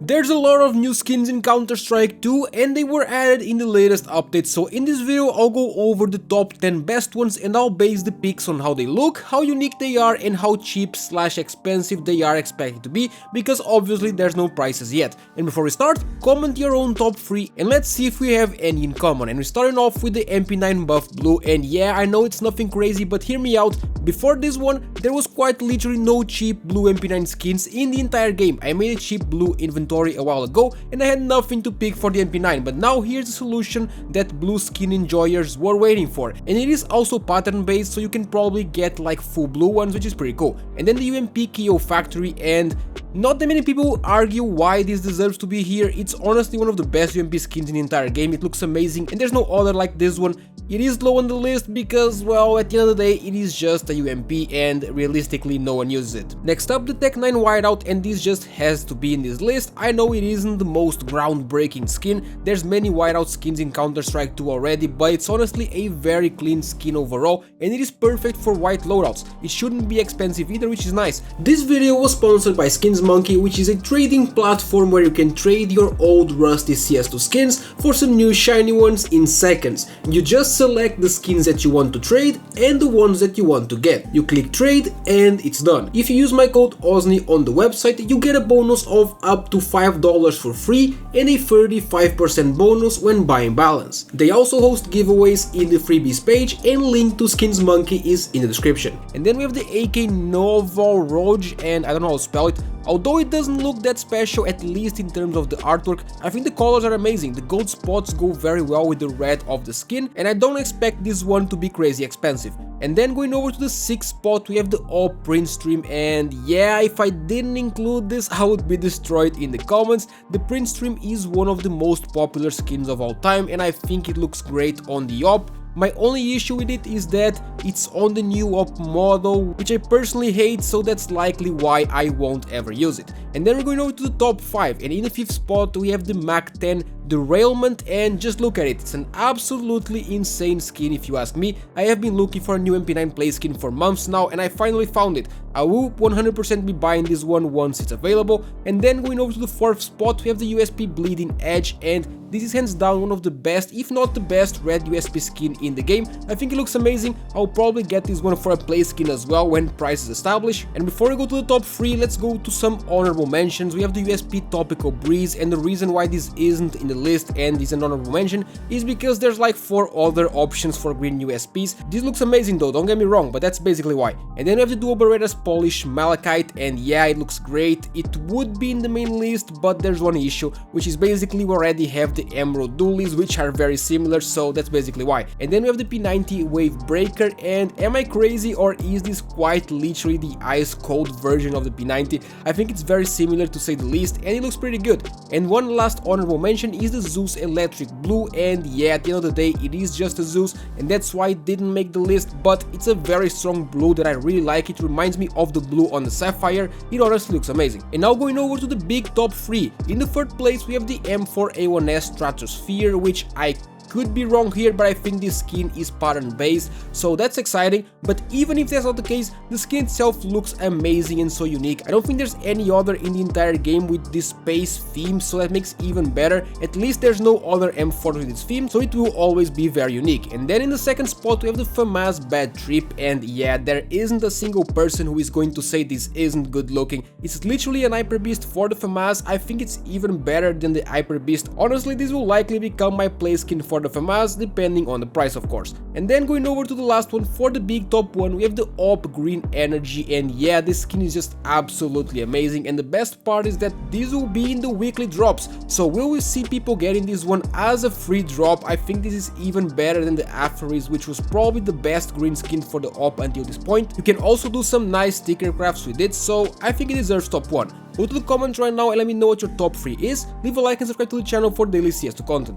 There's a lot of new skins in Counter-Strike 2 and they were added in the latest update, so in this video I'll go over the top 10 best ones and I'll base the picks on how they look, how unique they are and how cheap / expensive they are expected to be, because obviously there's no prices yet. And before we start, comment your own top 3 and let's see if we have any in common. And we're starting off with the MP9 buff blue, and yeah, I know it's nothing crazy, but hear me out. Before this one, there was quite literally no cheap blue MP9 skins in the entire game. I made a cheap blue inventory a while ago and I had nothing to pick for the MP9, but now here's the solution that blue skin enjoyers were waiting for. And it is also pattern based, so you can probably get like full blue ones, which is pretty cool. And then the UMP KO factory, and not that many people argue why this deserves to be here. It's honestly one of the best UMP skins in the entire game. It looks amazing and there's no other like this one. It is low on the list because, well, at the end of the day, it is just a UMP and realistically no one uses it. Next up, the Tech 9 Whiteout, and this just has to be in this list. I know it isn't the most groundbreaking skin, there's many Whiteout skins in Counter-Strike 2 already, but it's honestly a very clean skin overall and it is perfect for white loadouts. It shouldn't be expensive either, which is nice. This video was sponsored by Skins Monkey, which is a trading platform where you can trade your old rusty CS2 skins for some new shiny ones in seconds. You just select the skins that you want to trade and the ones that you want to get. You click trade and it's done. If you use my code OZNI on the website, you get a bonus of up to $5 for free and a 35% bonus when buying balance. They also host giveaways in the freebies page and link to Skins Monkey is in the description. And then we have the AK Novoroj, and I don't know how to spell it. Although it doesn't look that special, at least in terms of the artwork, I think the colors are amazing. The gold spots go very well with the red of the skin, and I don't expect this one to be crazy expensive. And then going over to the 6th spot, we have the AWP print stream, and yeah, if I didn't include this, I would be destroyed in the comments. The print stream is one of the most popular skins of all time, and I think it looks great on the AWP. My only issue with it is that it's on the new AWP model, which I personally hate, so that's likely why I won't ever use it. And then we're going over to the top 5, and in the 5th spot we have the Mach 10 Derailment, and just look at it, it's an absolutely insane skin if you ask me. I have been looking for a new MP9 play skin for months now and I finally found it. I will 100% be buying this one once it's available. And then going over to the 4th spot, we have the USP Bleeding Edge, and this is hands down one of the best, if not the best, red USP skin in the game. I think it looks amazing. I'll probably get this one for a play skin as well when price is established. And before we go to the top 3, let's go to some honorable mentions. We have the USP Topical Breeze, and the reason why this isn't in the list and is an honorable mention is because there's like 4 other options for green USPs. This looks amazing though, don't get me wrong, but that's basically why. And then we have the Dual Berettas Polish Malachite, and yeah, it looks great. It would be in the main list, but there's one issue, which is basically we already have the Emerald Dualies, which are very similar, so that's basically why. And then we have the P90 Wave Breaker, and am I crazy or is this quite literally the ice cold version of the P90? I think it's very similar to say the least, and it looks pretty good. And one last honorable mention is the Zeus Electric Blue, and yeah, at the end of the day it is just a Zeus and that's why it didn't make the list, but it's a very strong blue that I really like. It reminds me of the blue on the Sapphire. It honestly looks amazing. And now going over to the big top 3. In the 3rd place we have the M4A1S Stratosphere, which I could be wrong here, but I think this skin is pattern based, so that's exciting. But even if that's not the case, the skin itself looks amazing and so unique. I don't think there's any other in the entire game with this space theme, so that makes it even better. At least there's no other M4 with this theme, so it will always be very unique. And then in the 2nd spot we have the FAMAS Bad Trip, and yeah, there isn't a single person who is going to say this isn't good looking. It's literally an Hyper Beast for the FAMAS. I think it's even better than the Hyper Beast. Honestly, this will likely become my play skin for the FAMAS, depending on the price of course. And then going over to the last one, for the big top 1, we have the AWP Green Energy, and yeah, this skin is just absolutely amazing, and the best part is that this will be in the weekly drops, so will we see people getting this one as a free drop? I think this is even better than the Aphoris, which was probably the best green skin for the AWP until this point. You can also do some nice sticker crafts with it, so I think it deserves top 1. Go to the comments right now and let me know what your top 3 is. Leave a like and subscribe to the channel for daily CS2 content.